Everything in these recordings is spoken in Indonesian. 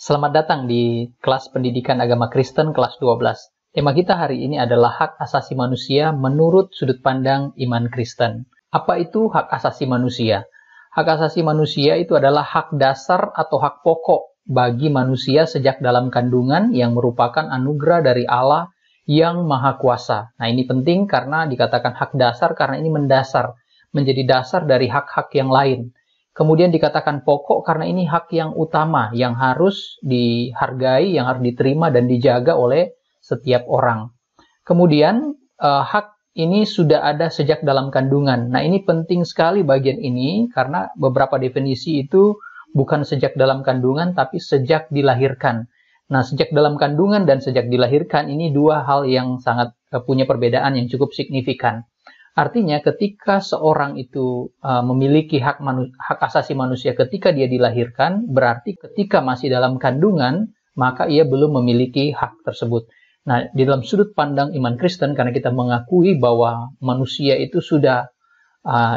Selamat datang di kelas pendidikan agama Kristen kelas 12. Tema kita hari ini adalah hak asasi manusia menurut sudut pandang iman Kristen. Apa itu hak asasi manusia? Hak asasi manusia itu adalah hak dasar atau hak pokok bagi manusia sejak dalam kandungan yang merupakan anugerah dari Allah yang Maha Kuasa. Nah, ini penting karena dikatakan hak dasar karena ini mendasar, menjadi dasar dari hak-hak yang lain. Kemudian dikatakan pokok karena ini hak yang utama, yang harus dihargai, yang harus diterima dan dijaga oleh setiap orang. Kemudian hak ini sudah ada sejak dalam kandungan. Nah, ini penting sekali bagian ini karena beberapa definisi itu bukan sejak dalam kandungan tapi sejak dilahirkan. Nah, sejak dalam kandungan dan sejak dilahirkan ini dua hal yang sangat punya perbedaan yang cukup signifikan. Artinya ketika seorang itu memiliki hak asasi manusia ketika dia dilahirkan, berarti ketika masih dalam kandungan, maka ia belum memiliki hak tersebut. Nah, di dalam sudut pandang iman Kristen, karena kita mengakui bahwa manusia itu sudah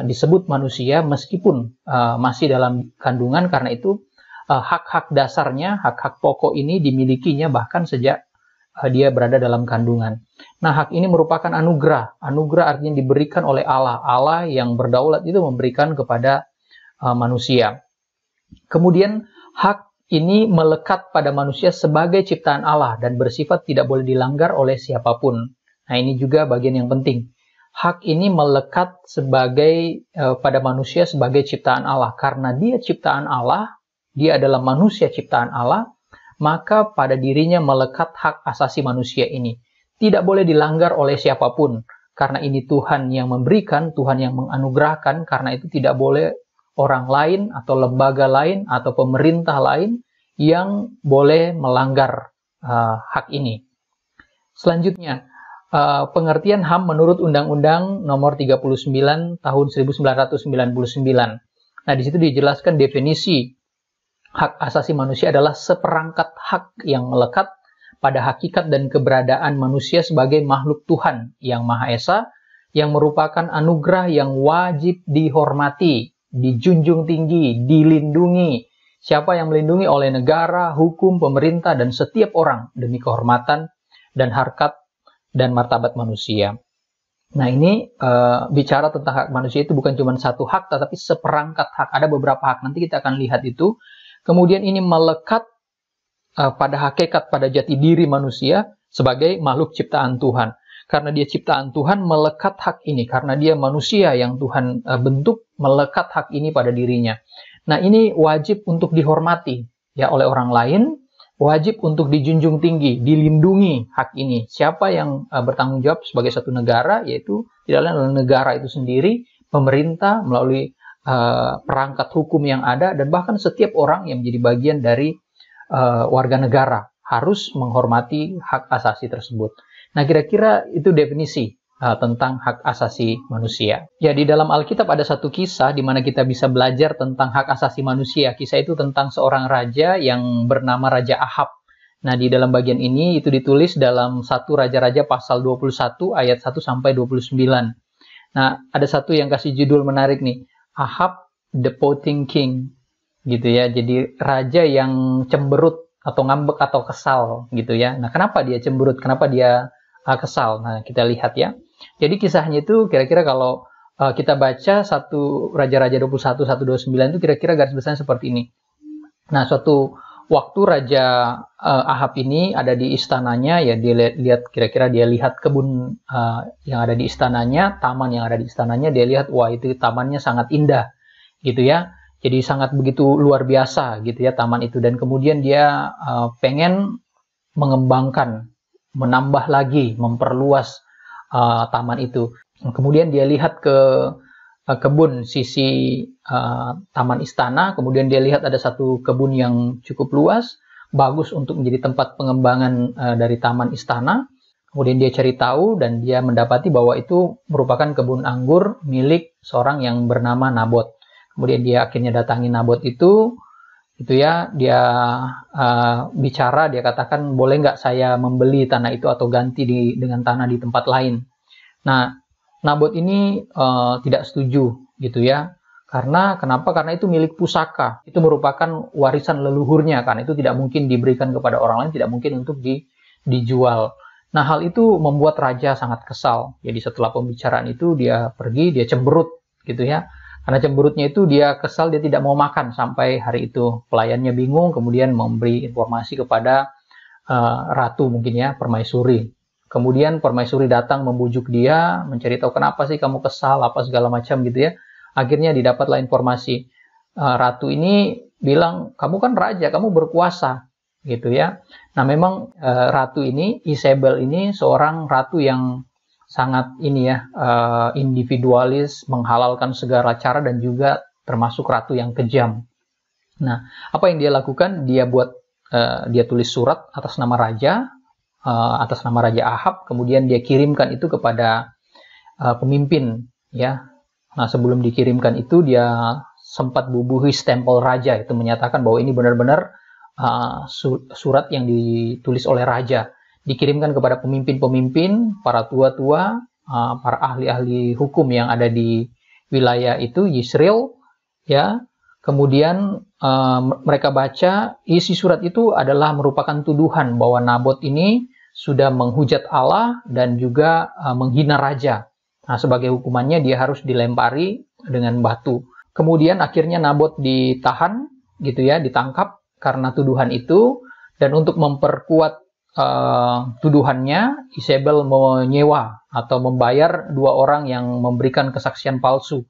disebut manusia meskipun masih dalam kandungan, karena itu hak-hak dasarnya, hak-hak pokok ini dimilikinya bahkan sejak dia berada dalam kandungan. Nah, hak ini merupakan anugerah. Anugerah artinya diberikan oleh Allah. Allah yang berdaulat itu memberikan kepada manusia. Kemudian hak ini melekat pada manusia sebagai ciptaan Allah dan bersifat tidak boleh dilanggar oleh siapapun. Nah, ini juga bagian yang penting. Hak ini melekat pada manusia sebagai ciptaan Allah. Karena dia ciptaan Allah, dia adalah manusia ciptaan Allah, maka pada dirinya melekat hak asasi manusia ini. Tidak boleh dilanggar oleh siapapun, karena ini Tuhan yang memberikan, Tuhan yang menganugerahkan, karena itu tidak boleh orang lain atau lembaga lain atau pemerintah lain yang boleh melanggar hak ini. Selanjutnya, pengertian HAM menurut Undang-Undang Nomor 39 Tahun 1999. Nah, di situ dijelaskan definisi hak asasi manusia adalah seperangkat hak yang melekat pada hakikat dan keberadaan manusia sebagai makhluk Tuhan yang Maha Esa, yang merupakan anugerah yang wajib dihormati, dijunjung tinggi, dilindungi. Siapa yang melindungi oleh negara, hukum, pemerintah, dan setiap orang demi kehormatan dan harkat dan martabat manusia. Nah, ini bicara tentang hak manusia itu bukan cuma satu hak, tetapi seperangkat hak. Ada beberapa hak, nanti kita akan lihat itu. Kemudian ini melekat pada hakikat, pada jati diri manusia sebagai makhluk ciptaan Tuhan. Karena dia ciptaan Tuhan, melekat hak ini. Karena dia manusia yang Tuhan bentuk, melekat hak ini pada dirinya. Nah, ini wajib untuk dihormati ya oleh orang lain, wajib untuk dijunjung tinggi, dilindungi hak ini. Siapa yang bertanggung jawab sebagai satu negara, yaitu tidak lain adalah negara itu sendiri, pemerintah melalui perangkat hukum yang ada, dan bahkan setiap orang yang menjadi bagian dari warga negara harus menghormati hak asasi tersebut. Nah, kira-kira itu definisi tentang hak asasi manusia. Ya, di dalam Alkitab ada satu kisah di mana kita bisa belajar tentang hak asasi manusia. Kisah itu tentang seorang raja yang bernama Raja Ahab. Nah, di dalam bagian ini itu ditulis dalam 1 Raja-Raja pasal 21 ayat 1 sampai 29. Nah, ada satu yang kasih judul menarik nih. Ahab the pouting king, gitu ya. Jadi raja yang cemberut atau ngambek atau kesal, gitu ya. Nah, kenapa dia cemberut? Kenapa dia kesal? Nah, kita lihat ya. Jadi kisahnya itu kira-kira kalau kita baca 1 Raja-Raja 21, 129 itu kira-kira garis besarnya seperti ini. Nah, suatu waktu Raja Ahab ini ada di istananya, ya dia lihat kira-kira dia lihat kebun yang ada di istananya, taman yang ada di istananya, dia lihat wah itu tamannya sangat indah, gitu ya. Jadi sangat begitu luar biasa gitu ya taman itu, dan kemudian dia pengen mengembangkan, menambah lagi, memperluas taman itu. Kemudian dia lihat ke kebun sisi taman istana, kemudian dia lihat ada satu kebun yang cukup luas, bagus untuk menjadi tempat pengembangan dari taman istana. Kemudian dia cari tahu dan dia mendapati bahwa itu merupakan kebun anggur milik seorang yang bernama Nabot. Kemudian dia akhirnya datangi Nabot itu ya, dia bicara, dia katakan boleh nggak saya membeli tanah itu atau ganti dengan tanah di tempat lain. Nah, Nabot ini tidak setuju gitu ya, Karena kenapa? Karena itu milik pusaka. Itu merupakan warisan leluhurnya, kan. Itu tidak mungkin diberikan kepada orang lain, tidak mungkin untuk dijual. Nah, hal itu membuat raja sangat kesal. Jadi setelah pembicaraan itu dia pergi, dia cemberut gitu ya. Karena cemberutnya itu dia kesal, dia tidak mau makan sampai hari itu. Pelayannya bingung, kemudian memberi informasi kepada ratu mungkin ya, permaisuri. Kemudian permaisuri datang membujuk dia, mencari tahu kenapa sih kamu kesal, apa segala macam gitu ya. Akhirnya didapatlah informasi. Ratu ini bilang, kamu kan raja, kamu berkuasa, gitu ya. Nah, memang ratu ini, Isabel ini seorang ratu yang sangat individualis, menghalalkan segala cara dan juga termasuk ratu yang kejam. Nah, apa yang dia lakukan? Dia tulis surat atas nama Raja Ahab, kemudian dia kirimkan itu kepada pemimpin, ya. Nah, sebelum dikirimkan itu dia sempat bubuhi stempel raja, itu menyatakan bahwa ini benar-benar surat yang ditulis oleh raja. Dikirimkan kepada pemimpin-pemimpin, para tua-tua, para ahli-ahli hukum yang ada di wilayah itu, Yisrael, ya. Kemudian mereka baca, isi surat itu adalah merupakan tuduhan bahwa Nabot ini sudah menghujat Allah dan juga menghina raja. Nah, sebagai hukumannya dia harus dilempari dengan batu. Kemudian akhirnya Nabot ditahan, gitu ya, ditangkap karena tuduhan itu. Dan untuk memperkuat tuduhannya, Isabel menyewa atau membayar 2 orang yang memberikan kesaksian palsu,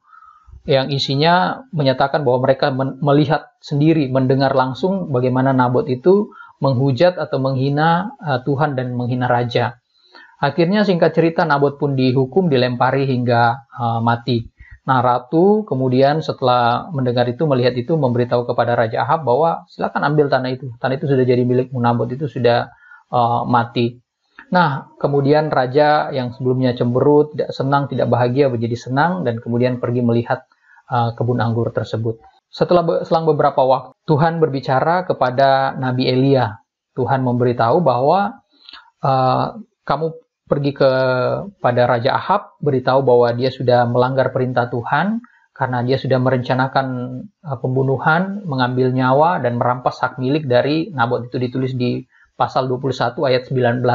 yang isinya menyatakan bahwa mereka melihat sendiri, mendengar langsung bagaimana Nabot itu menghujat atau menghina Tuhan dan menghina raja. Akhirnya singkat cerita Nabot pun dihukum, dilempari hingga mati. Nah, ratu kemudian setelah mendengar itu, melihat itu, memberitahu kepada Raja Ahab bahwa silakan ambil tanah itu. Tanah itu sudah jadi milikmu, Nabot itu sudah mati. Nah, kemudian raja yang sebelumnya cemberut, tidak senang, tidak bahagia, menjadi senang dan kemudian pergi melihat kebun anggur tersebut. Selang beberapa waktu, Tuhan berbicara kepada Nabi Elia. Tuhan memberitahu bahwa kamu pergi kepada Raja Ahab, beritahu bahwa dia sudah melanggar perintah Tuhan, karena dia sudah merencanakan pembunuhan, mengambil nyawa, dan merampas hak milik dari Nabot. Itu ditulis di pasal 21 ayat 19.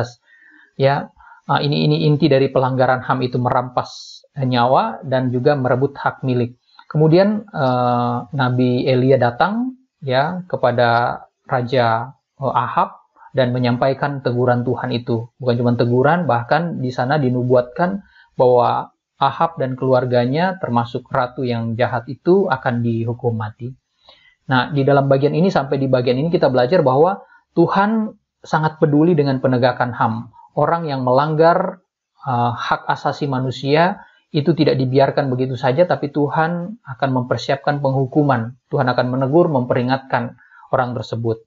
Ya, ini inti dari pelanggaran HAM itu, merampas nyawa dan juga merebut hak milik. Kemudian Nabi Elia datang ya kepada Raja Ahab dan menyampaikan teguran Tuhan itu. Bukan cuma teguran, bahkan di sana dinubuatkan bahwa Ahab dan keluarganya, termasuk ratu yang jahat itu, akan dihukum mati. Nah, di dalam bagian ini, sampai di bagian ini kita belajar bahwa Tuhan sangat peduli dengan penegakan HAM. Orang yang melanggar hak asasi manusia itu tidak dibiarkan begitu saja, tapi Tuhan akan mempersiapkan penghukuman. Tuhan akan menegur, memperingatkan orang tersebut.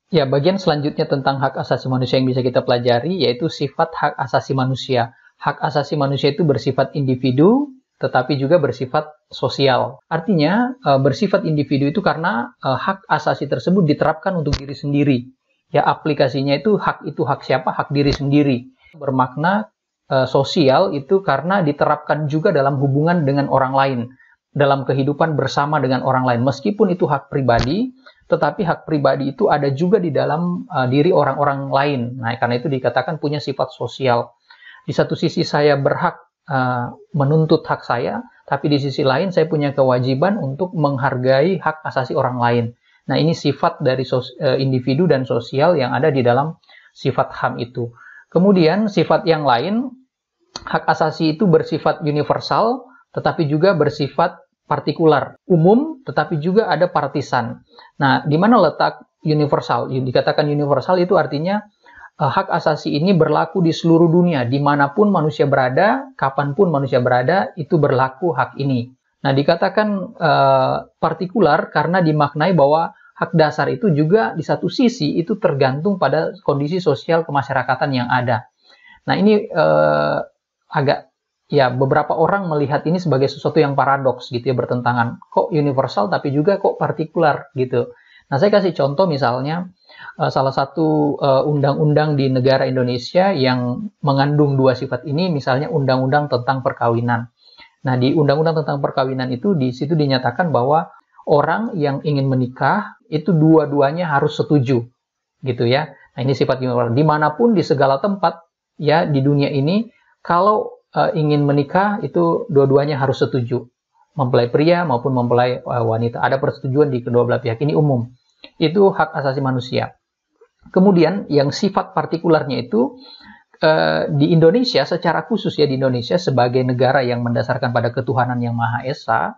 Ya, bagian selanjutnya tentang hak asasi manusia yang bisa kita pelajari, yaitu sifat hak asasi manusia. Hak asasi manusia itu bersifat individu, tetapi juga bersifat sosial. Artinya, bersifat individu itu karena hak asasi tersebut diterapkan untuk diri sendiri. Ya, aplikasinya itu hak siapa? Hak diri sendiri. Bermakna sosial itu karena diterapkan juga dalam hubungan dengan orang lain, dalam kehidupan bersama dengan orang lain. Meskipun itu hak pribadi, tetapi hak pribadi itu ada juga di dalam diri orang-orang lain. Nah, karena itu dikatakan punya sifat sosial. Di satu sisi saya berhak menuntut hak saya, tapi di sisi lain saya punya kewajiban untuk menghargai hak asasi orang lain. Nah, ini sifat dari individu dan sosial yang ada di dalam sifat HAM itu. Kemudian sifat yang lain, hak asasi itu bersifat universal, tetapi juga bersifat partikular, umum, tetapi juga ada partisan. Nah, di mana letak universal? Dikatakan universal itu artinya hak asasi ini berlaku di seluruh dunia, dimanapun manusia berada, kapanpun manusia berada, itu berlaku hak ini. Nah, dikatakan partikular karena dimaknai bahwa hak dasar itu juga di satu sisi itu tergantung pada kondisi sosial kemasyarakatan yang ada. Nah, ini beberapa orang melihat ini sebagai sesuatu yang paradoks gitu ya, bertentangan. Kok universal tapi juga kok partikular gitu. Nah, saya kasih contoh misalnya salah satu undang-undang di negara Indonesia yang mengandung dua sifat ini, misalnya undang-undang tentang perkawinan. Nah, di undang-undang tentang perkawinan itu di situ dinyatakan bahwa orang yang ingin menikah itu dua-duanya harus setuju, gitu ya. Nah, ini sifat universal. Dimanapun di segala tempat ya di dunia ini, kalau ingin menikah itu dua-duanya harus setuju, mempelai pria maupun mempelai wanita. Ada persetujuan di kedua belah pihak, ini umum. Itu hak asasi manusia. Kemudian yang sifat partikularnya itu di Indonesia secara khusus ya, di Indonesia sebagai negara yang mendasarkan pada ketuhanan yang Maha Esa,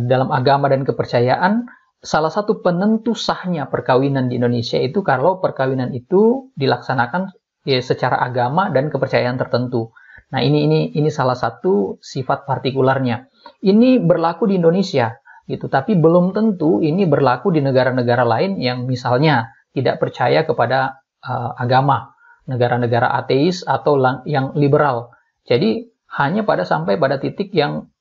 dalam agama dan kepercayaan, salah satu penentu sahnya perkawinan di Indonesia itu kalau perkawinan itu dilaksanakan ya, secara agama dan kepercayaan tertentu. Nah, ini salah satu sifat partikularnya. Ini berlaku di Indonesia gitu, tapi belum tentu ini berlaku di negara-negara lain yang misalnya tidak percaya kepada agama, negara-negara ateis atau yang liberal. Jadi hanya sampai pada titik yang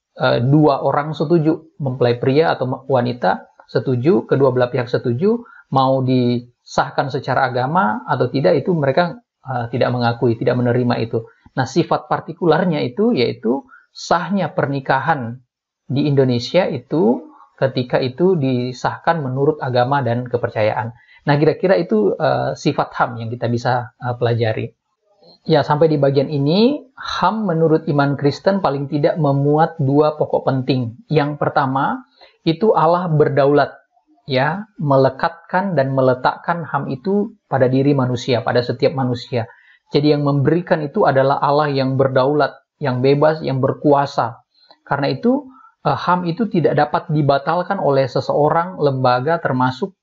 dua orang setuju, mempelai pria atau wanita setuju, kedua belah pihak setuju, mau disahkan secara agama atau tidak, itu mereka tidak mengakui, tidak menerima itu. Nah, sifat partikularnya itu yaitu sahnya pernikahan di Indonesia itu ketika itu disahkan menurut agama dan kepercayaan. Nah, kira-kira itu sifat HAM yang kita bisa pelajari. Ya, sampai di bagian ini, HAM menurut iman Kristen paling tidak memuat dua pokok penting. Yang pertama, itu Allah berdaulat, ya, melekatkan dan meletakkan HAM itu pada diri manusia, pada setiap manusia. Jadi yang memberikan itu adalah Allah yang berdaulat, yang bebas, yang berkuasa. Karena itu, HAM itu tidak dapat dibatalkan oleh seseorang, lembaga, termasuk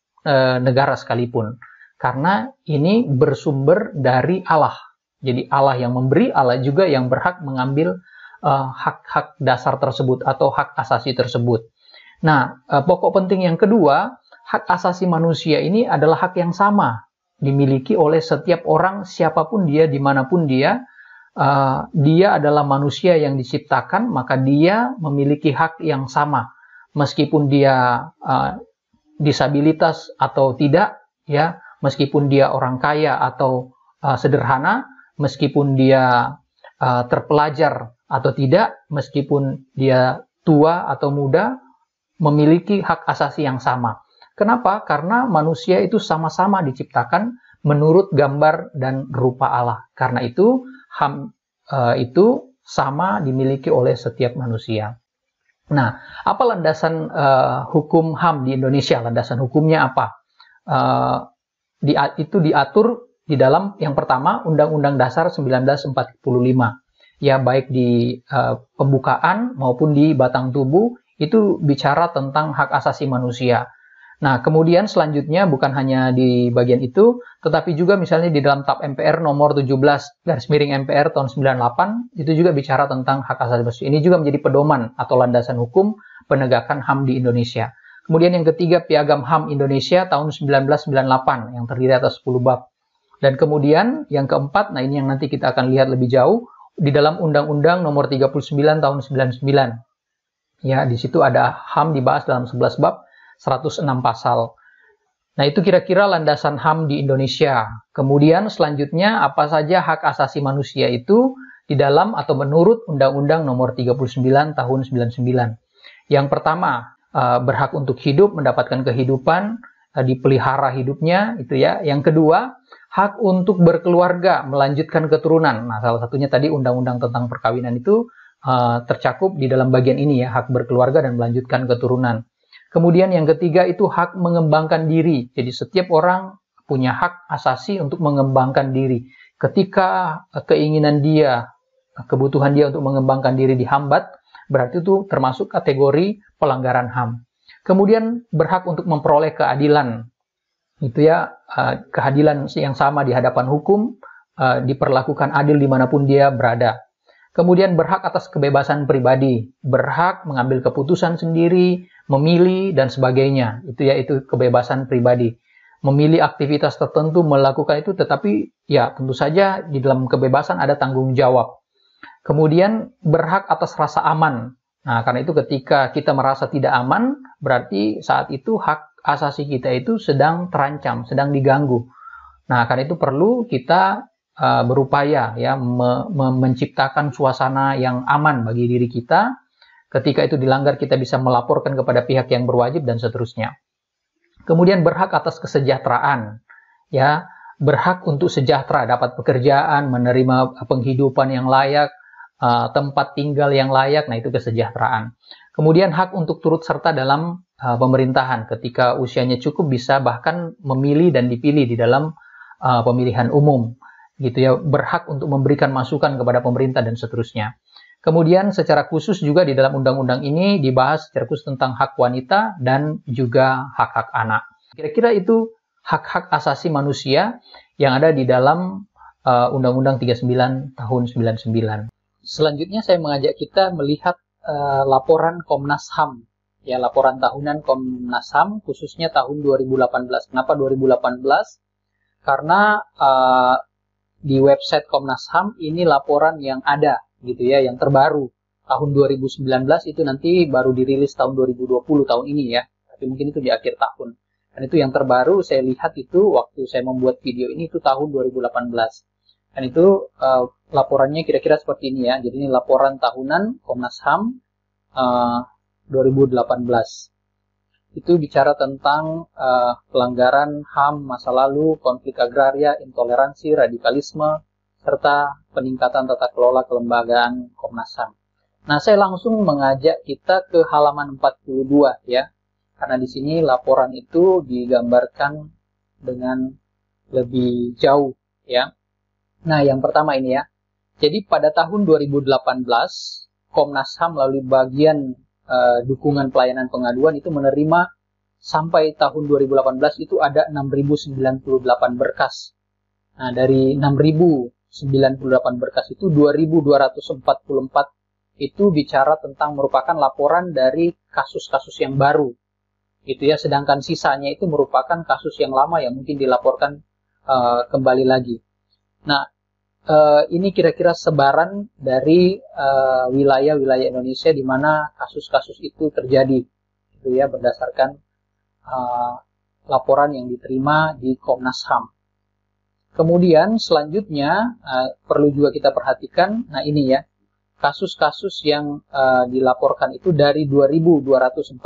negara sekalipun, karena ini bersumber dari Allah. Jadi Allah yang memberi, Allah juga yang berhak mengambil hak-hak dasar tersebut atau hak asasi tersebut. Nah, pokok penting yang kedua, hak asasi manusia ini adalah hak yang sama dimiliki oleh setiap orang, siapapun dia, dimanapun dia. Dia adalah manusia yang diciptakan, maka dia memiliki hak yang sama, meskipun dia disabilitas atau tidak, ya, meskipun dia orang kaya atau sederhana, meskipun dia terpelajar atau tidak, meskipun dia tua atau muda, memiliki hak asasi yang sama. Kenapa? Karena manusia itu sama-sama diciptakan menurut gambar dan rupa Allah. Karena itu HAM itu sama dimiliki oleh setiap manusia. Nah, apa landasan hukum HAM di Indonesia? Landasan hukumnya apa? Itu diatur di dalam yang pertama Undang-Undang Dasar 1945. Ya, baik di pembukaan maupun di batang tubuh itu bicara tentang hak asasi manusia. Nah, kemudian selanjutnya bukan hanya di bagian itu, tetapi juga misalnya di dalam TAP MPR nomor 17/MPR tahun 98, itu juga bicara tentang hak asasi manusia. Ini juga menjadi pedoman atau landasan hukum penegakan HAM di Indonesia. Kemudian yang ketiga, Piagam HAM Indonesia tahun 1998, yang terdiri atas 10 bab. Dan kemudian yang keempat, nah ini yang nanti kita akan lihat lebih jauh, di dalam Undang-Undang nomor 39 tahun 99. Ya, di situ ada HAM dibahas dalam 11 bab, 106 pasal. Nah, itu kira-kira landasan HAM di Indonesia. Kemudian selanjutnya, apa saja hak asasi manusia itu di dalam atau menurut Undang-Undang nomor 39 tahun 99. Yang pertama, berhak untuk hidup, mendapatkan kehidupan, dipelihara hidupnya, itu ya. Yang kedua, hak untuk berkeluarga, melanjutkan keturunan. Nah, salah satunya tadi Undang-Undang tentang perkawinan itu tercakup di dalam bagian ini ya, hak berkeluarga dan melanjutkan keturunan. Kemudian yang ketiga itu hak mengembangkan diri. Jadi setiap orang punya hak asasi untuk mengembangkan diri. Ketika keinginan dia, kebutuhan dia untuk mengembangkan diri dihambat, berarti itu termasuk kategori pelanggaran HAM. Kemudian berhak untuk memperoleh keadilan. Itu ya, keadilan yang sama di hadapan hukum, diperlakukan adil dimanapun dia berada. Kemudian berhak atas kebebasan pribadi, berhak mengambil keputusan sendiri, memilih, dan sebagainya. Itu ya, itu kebebasan pribadi. Memilih aktivitas tertentu, melakukan itu, tetapi ya tentu saja di dalam kebebasan ada tanggung jawab. Kemudian berhak atas rasa aman. Nah, karena itu ketika kita merasa tidak aman, berarti saat itu hak asasi kita itu sedang terancam, sedang diganggu. Nah, karena itu perlu kita berupaya ya menciptakan suasana yang aman bagi diri kita. Ketika itu dilanggar, kita bisa melaporkan kepada pihak yang berwajib dan seterusnya. Kemudian berhak atas kesejahteraan, ya, berhak untuk sejahtera, dapat pekerjaan, menerima penghidupan yang layak, tempat tinggal yang layak. Nah, itu kesejahteraan. Kemudian hak untuk turut serta dalam pemerintahan, ketika usianya cukup bisa bahkan memilih dan dipilih di dalam pemilihan umum, gitu ya, berhak untuk memberikan masukan kepada pemerintah dan seterusnya. Kemudian secara khusus juga di dalam undang-undang ini dibahas secara khusus tentang hak wanita dan juga hak-hak anak. Kira-kira itu hak-hak asasi manusia yang ada di dalam Undang-Undang 39 tahun 99. Selanjutnya saya mengajak kita melihat laporan Komnas HAM. Ya, laporan tahunan Komnas HAM khususnya tahun 2018. Kenapa 2018? Karena di website Komnas HAM ini laporan yang ada, gitu ya, yang terbaru. Tahun 2019 itu nanti baru dirilis tahun 2020, tahun ini ya. Tapi mungkin itu di akhir tahun. Dan itu yang terbaru saya lihat itu waktu saya membuat video ini itu tahun 2018. Dan itu laporannya kira-kira seperti ini ya. Jadi ini laporan tahunan Komnas HAM 2018. Itu bicara tentang pelanggaran HAM masa lalu, konflik agraria, intoleransi, radikalisme, serta peningkatan tata kelola kelembagaan Komnas HAM. Nah, saya langsung mengajak kita ke halaman 42 ya. Karena di sini laporan itu digambarkan dengan lebih jauh ya. Nah, yang pertama ini ya. Jadi pada tahun 2018 Komnas HAM melalui bagian dukungan pelayanan pengaduan itu menerima sampai tahun 2018 itu ada 6.098 berkas. Nah, dari 6.098 berkas itu 2.244 itu bicara tentang merupakan laporan dari kasus-kasus yang baru, gitu ya. Sedangkan sisanya itu merupakan kasus yang lama yang mungkin dilaporkan kembali lagi. Nah, ini kira-kira sebaran dari wilayah-wilayah Indonesia di mana kasus-kasus itu terjadi, gitu ya, berdasarkan laporan yang diterima di Komnas HAM. Kemudian selanjutnya perlu juga kita perhatikan, nah ini ya, kasus-kasus yang dilaporkan itu dari 2.244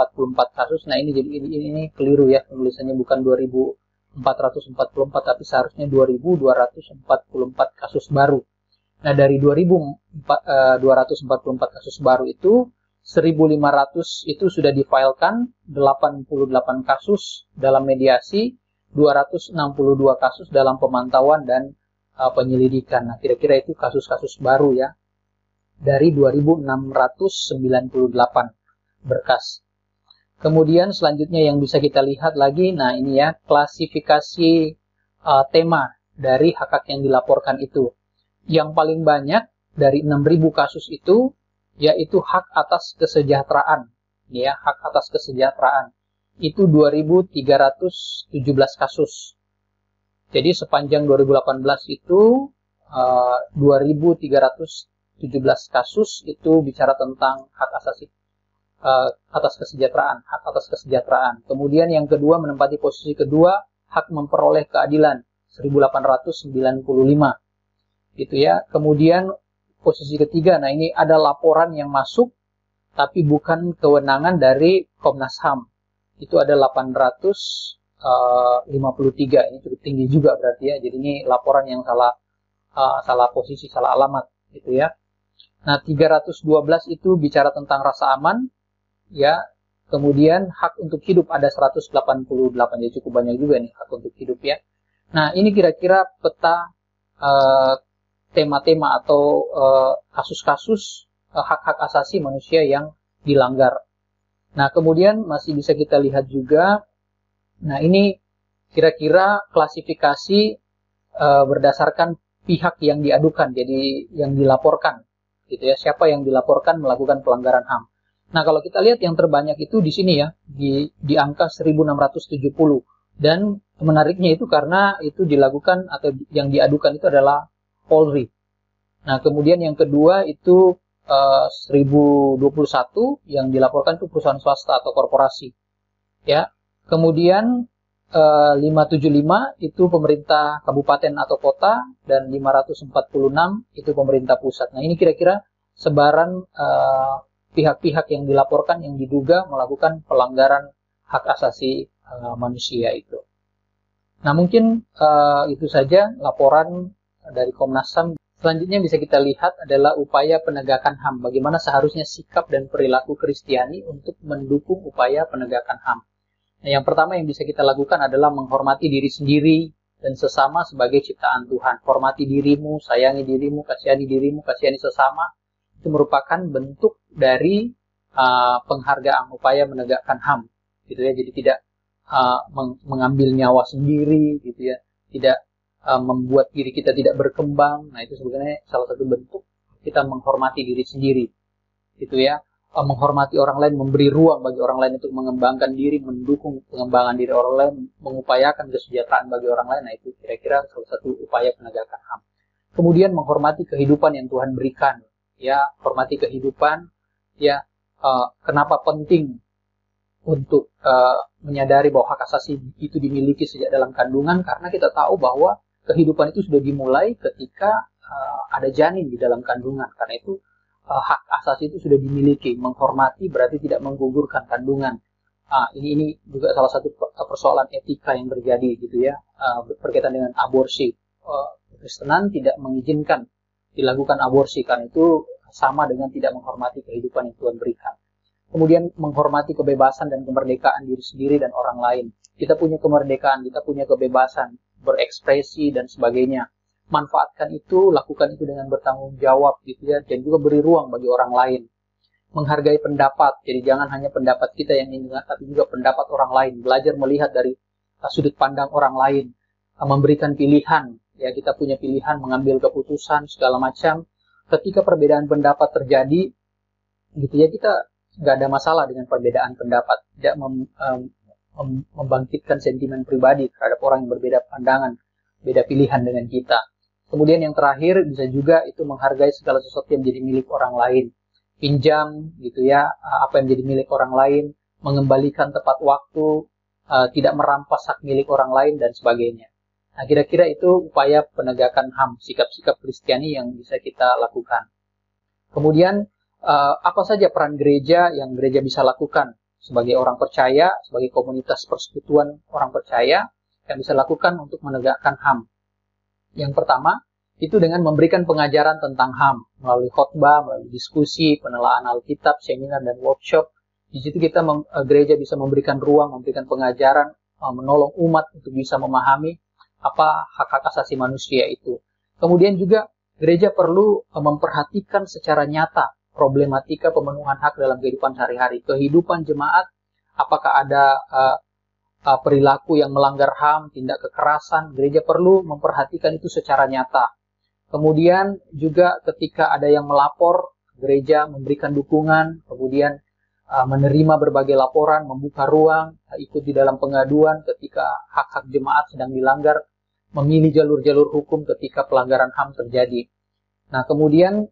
kasus. Nah ini jadi ini keliru ya, penulisannya bukan 2.444 tapi seharusnya 2.244 kasus baru. Nah dari 2.244 kasus baru itu 1.500 itu sudah difilekan, 88 kasus dalam mediasi, 262 kasus dalam pemantauan dan penyelidikan. Nah, kira-kira itu kasus-kasus baru ya. Dari 2.698 berkas. Kemudian selanjutnya yang bisa kita lihat lagi, nah ini ya, klasifikasi tema dari hak-hak yang dilaporkan itu. Yang paling banyak dari 6.000 kasus itu, yaitu hak atas kesejahteraan. Ya, hak atas kesejahteraan. Itu 2.317 kasus. Jadi sepanjang 2018 itu 2.317 kasus itu bicara tentang hak asasi atas kesejahteraan, hak atas kesejahteraan. Kemudian yang kedua menempati posisi kedua, hak memperoleh keadilan 1.895. Gitu ya. Kemudian posisi ketiga, nah ini ada laporan yang masuk tapi bukan kewenangan dari Komnas HAM. Itu ada 853, ini cukup tinggi juga berarti ya. Jadi ini laporan yang salah posisi, salah alamat gitu ya. Nah, 312 itu bicara tentang rasa aman ya. Kemudian hak untuk hidup ada 188, jadi cukup banyak juga nih hak untuk hidup ya. Nah, ini kira-kira peta tema-tema atau kasus-kasus hak-hak asasi manusia yang dilanggar. Nah, kemudian masih bisa kita lihat juga, nah ini kira-kira klasifikasi berdasarkan pihak yang diadukan, jadi yang dilaporkan, gitu ya, siapa yang dilaporkan melakukan pelanggaran HAM. Nah, kalau kita lihat yang terbanyak itu di sini ya, di angka 1.670, dan menariknya itu karena itu dilakukan atau yang diadukan itu adalah Polri. Nah, kemudian yang kedua itu 1021 yang dilaporkan itu perusahaan swasta atau korporasi. Ya. Kemudian 575 itu pemerintah kabupaten atau kota, dan 546 itu pemerintah pusat. Nah, ini kira-kira sebaran pihak-pihak yang dilaporkan yang diduga melakukan pelanggaran hak asasi manusia itu. Nah, mungkin itu saja laporan dari Komnas HAM. Selanjutnya bisa kita lihat adalah upaya penegakan HAM. Bagaimana seharusnya sikap dan perilaku Kristiani untuk mendukung upaya penegakan HAM. Nah, yang pertama yang bisa kita lakukan adalah menghormati diri sendiri dan sesama sebagai ciptaan Tuhan. Hormati dirimu, sayangi dirimu, kasihani sesama. Itu merupakan bentuk dari penghargaan upaya menegakkan HAM, gitu ya. Jadi tidak mengambil nyawa sendiri, gitu ya. Tidak membuat diri kita tidak berkembang. Nah, itu sebenarnya salah satu bentuk kita menghormati diri sendiri, gitu ya. Menghormati orang lain, memberi ruang bagi orang lain untuk mengembangkan diri, mendukung pengembangan diri orang lain, mengupayakan kesejahteraan bagi orang lain. Nah, itu kira-kira salah satu upaya penegakan HAM. Kemudian menghormati kehidupan yang Tuhan berikan, ya, hormati kehidupan, ya. Kenapa penting untuk menyadari bahwa hak asasi itu dimiliki sejak dalam kandungan? Karena kita tahu bahwa kehidupan itu sudah dimulai ketika ada janin di dalam kandungan. Karena itu hak asasi itu sudah dimiliki. Menghormati berarti tidak menggugurkan kandungan. Ini juga salah satu persoalan etika yang terjadi, gitu ya, berkaitan dengan aborsi. Kristenan tidak mengizinkan dilakukan aborsi, karena itu sama dengan tidak menghormati kehidupan yang Tuhan berikan. Kemudian menghormati kebebasan dan kemerdekaan diri sendiri dan orang lain. Kita punya kemerdekaan, kita punya kebebasan berekspresi dan sebagainya. Manfaatkan itu, lakukan itu dengan bertanggung jawab, gitu ya, dan juga beri ruang bagi orang lain. Menghargai pendapat, jadi jangan hanya pendapat kita yang didengar, tapi juga pendapat orang lain. Belajar melihat dari sudut pandang orang lain, memberikan pilihan, ya, kita punya pilihan mengambil keputusan segala macam. Ketika perbedaan pendapat terjadi, gitu ya, kita nggak ada masalah dengan perbedaan pendapat, tidak membangkitkan sentimen pribadi terhadap orang yang berbeda pandangan, beda pilihan dengan kita. Kemudian yang terakhir bisa juga itu menghargai segala sesuatu yang menjadi milik orang lain. Pinjam, gitu ya, apa yang menjadi milik orang lain, mengembalikan tepat waktu, tidak merampas hak milik orang lain, dan sebagainya. Nah, kira-kira itu upaya penegakan HAM, sikap-sikap Kristiani yang bisa kita lakukan. Kemudian, apa saja peran gereja yang gereja bisa lakukan sebagai orang percaya, sebagai komunitas persekutuan orang percaya yang bisa lakukan untuk menegakkan HAM. Yang pertama, itu dengan memberikan pengajaran tentang HAM melalui khotbah, melalui diskusi, penelaan Alkitab, seminar, dan workshop. Di situ gereja bisa memberikan ruang, memberikan pengajaran, menolong umat untuk bisa memahami apa hak-hak asasi manusia itu. Kemudian juga gereja perlu memperhatikan secara nyata problematika pemenuhan hak dalam kehidupan sehari-hari. Kehidupan jemaat, apakah ada perilaku yang melanggar HAM, tindak kekerasan, gereja perlu memperhatikan itu secara nyata. Kemudian juga ketika ada yang melapor, gereja memberikan dukungan, kemudian menerima berbagai laporan, membuka ruang, ikut di dalam pengaduan ketika hak-hak jemaat sedang dilanggar, memilih jalur-jalur hukum ketika pelanggaran HAM terjadi. Nah, kemudian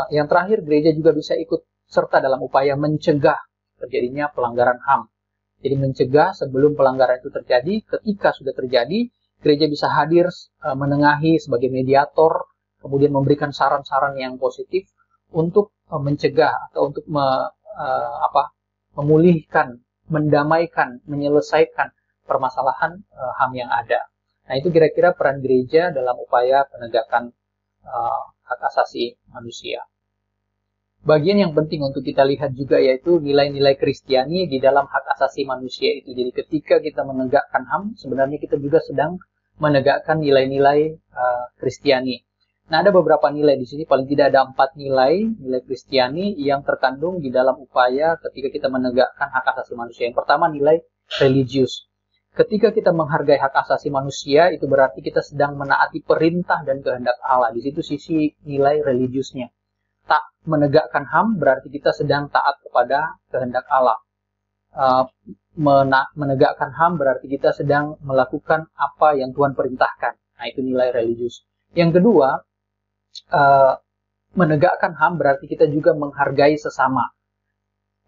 yang terakhir, gereja juga bisa ikut serta dalam upaya mencegah terjadinya pelanggaran HAM. Jadi mencegah sebelum pelanggaran itu terjadi. Ketika sudah terjadi, gereja bisa hadir menengahi sebagai mediator, kemudian memberikan saran-saran yang positif untuk mencegah atau untuk memulihkan, mendamaikan, menyelesaikan permasalahan HAM yang ada. Nah, itu kira-kira peran gereja dalam upaya penegakan hak asasi manusia. Bagian yang penting untuk kita lihat juga yaitu nilai-nilai Kristiani di dalam hak asasi manusia itu. Jadi ketika kita menegakkan HAM, sebenarnya kita juga sedang menegakkan nilai-nilai Kristiani. Nah, ada beberapa nilai di sini, paling tidak ada 4 nilai Kristiani yang terkandung di dalam upaya ketika kita menegakkan hak asasi manusia. Yang pertama, nilai religius. Ketika kita menghargai hak asasi manusia, itu berarti kita sedang menaati perintah dan kehendak Allah. Di situ sisi nilai religiusnya. Tak menegakkan HAM berarti kita sedang taat kepada kehendak Allah. Menegakkan HAM berarti kita sedang melakukan apa yang Tuhan perintahkan. Nah, itu nilai religius. Yang kedua, menegakkan HAM berarti kita juga menghargai sesama.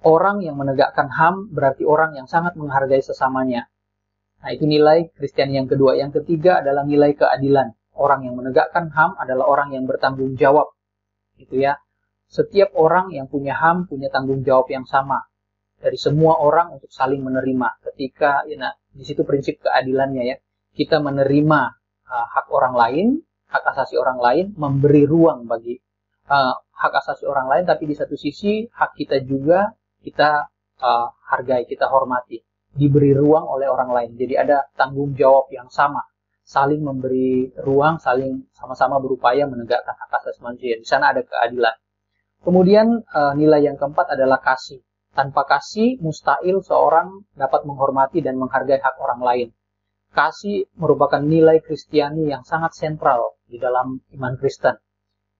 Orang yang menegakkan HAM berarti orang yang sangat menghargai sesamanya. Nah, itu nilai Kristiani yang kedua. Yang ketiga adalah nilai keadilan. Orang yang menegakkan HAM adalah orang yang bertanggung jawab. Gitu ya. Setiap orang yang punya HAM punya tanggung jawab yang sama dari semua orang untuk saling menerima. Ketika nah, di situ prinsip keadilannya ya. Kita menerima hak orang lain, hak asasi orang lain, memberi ruang bagi hak asasi orang lain, tapi di satu sisi hak kita juga kita hargai, kita hormati, diberi ruang oleh orang lain. Jadi ada tanggung jawab yang sama, saling memberi ruang, saling sama-sama berupaya menegakkan hak asasi manusia. Di sana ada keadilan. Kemudian nilai yang keempat adalah kasih. Tanpa kasih, mustahil seorang dapat menghormati dan menghargai hak orang lain. Kasih merupakan nilai Kristiani yang sangat sentral di dalam iman Kristen.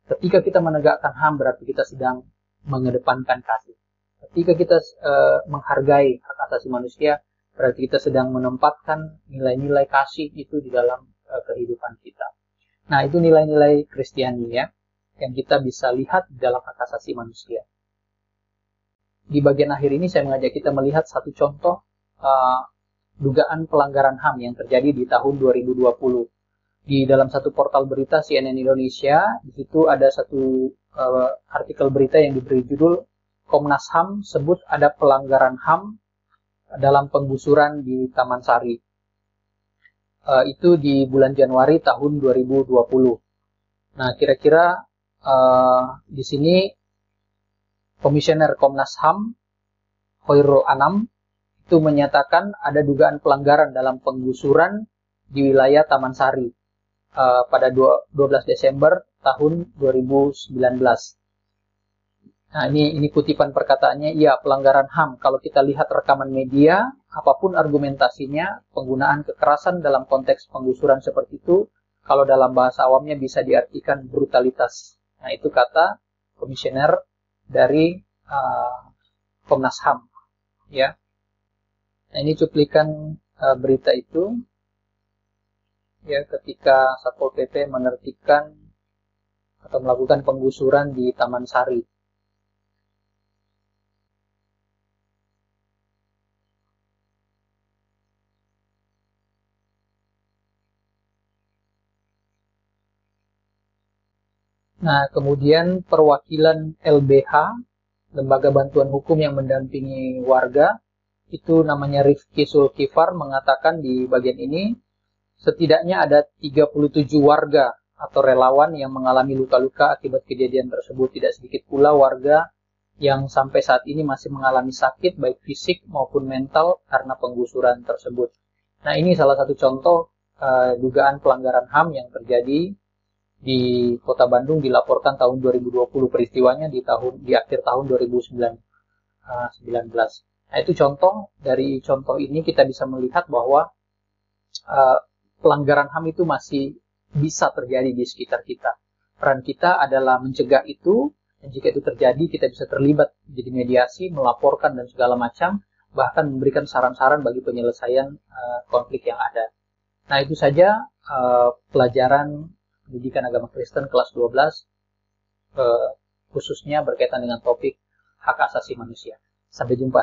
Ketika kita menegakkan HAM berarti kita sedang mengedepankan kasih. Ketika kita menghargai hak asasi manusia berarti kita sedang menempatkan nilai-nilai kasih itu di dalam kehidupan kita. Nah, itu nilai-nilai Kristiani ya yang kita bisa lihat di dalam hak asasi manusia. Di bagian akhir ini saya mengajak kita melihat satu contoh dugaan pelanggaran HAM yang terjadi di tahun 2020. Di dalam satu portal berita CNN Indonesia, di situ ada satu artikel berita yang diberi judul Komnas HAM sebut ada pelanggaran HAM dalam penggusuran di Taman Sari. Itu di bulan Januari tahun 2020. Nah, kira-kira di sini Komisioner Komnas HAM Khairul Anam itu menyatakan ada dugaan pelanggaran dalam penggusuran di wilayah Taman Sari pada 12 Desember tahun 2019. Nah, ini kutipan perkataannya, iya pelanggaran HAM. Kalau kita lihat rekaman media, apapun argumentasinya, penggunaan kekerasan dalam konteks penggusuran seperti itu, kalau dalam bahasa awamnya bisa diartikan brutalitas. Nah, itu kata komisioner dari Komnas HAM. Ya. Nah, ini cuplikan berita itu. Ya, ketika Satpol PP menertibkan atau melakukan penggusuran di Taman Sari. Nah, kemudian perwakilan LBH, Lembaga Bantuan Hukum yang mendampingi warga, itu namanya Rifki Sulkifar, mengatakan di bagian ini, setidaknya ada 37 warga atau relawan yang mengalami luka-luka akibat kejadian tersebut. Tidak sedikit pula warga yang sampai saat ini masih mengalami sakit baik fisik maupun mental karena penggusuran tersebut. Nah, ini salah satu contoh dugaan pelanggaran HAM yang terjadi di Kota Bandung, dilaporkan tahun 2020, peristiwanya di akhir tahun 2019. Nah, itu contoh. Dari contoh ini kita bisa melihat bahwa pelanggaran HAM itu masih bisa terjadi di sekitar kita. Peran kita adalah mencegah itu, dan jika itu terjadi kita bisa terlibat jadi mediasi, melaporkan dan segala macam, bahkan memberikan saran-saran bagi penyelesaian konflik yang ada. Nah, itu saja pelajaran pendidikan agama Kristen kelas 12 khususnya berkaitan dengan topik hak asasi manusia. Sampai jumpa.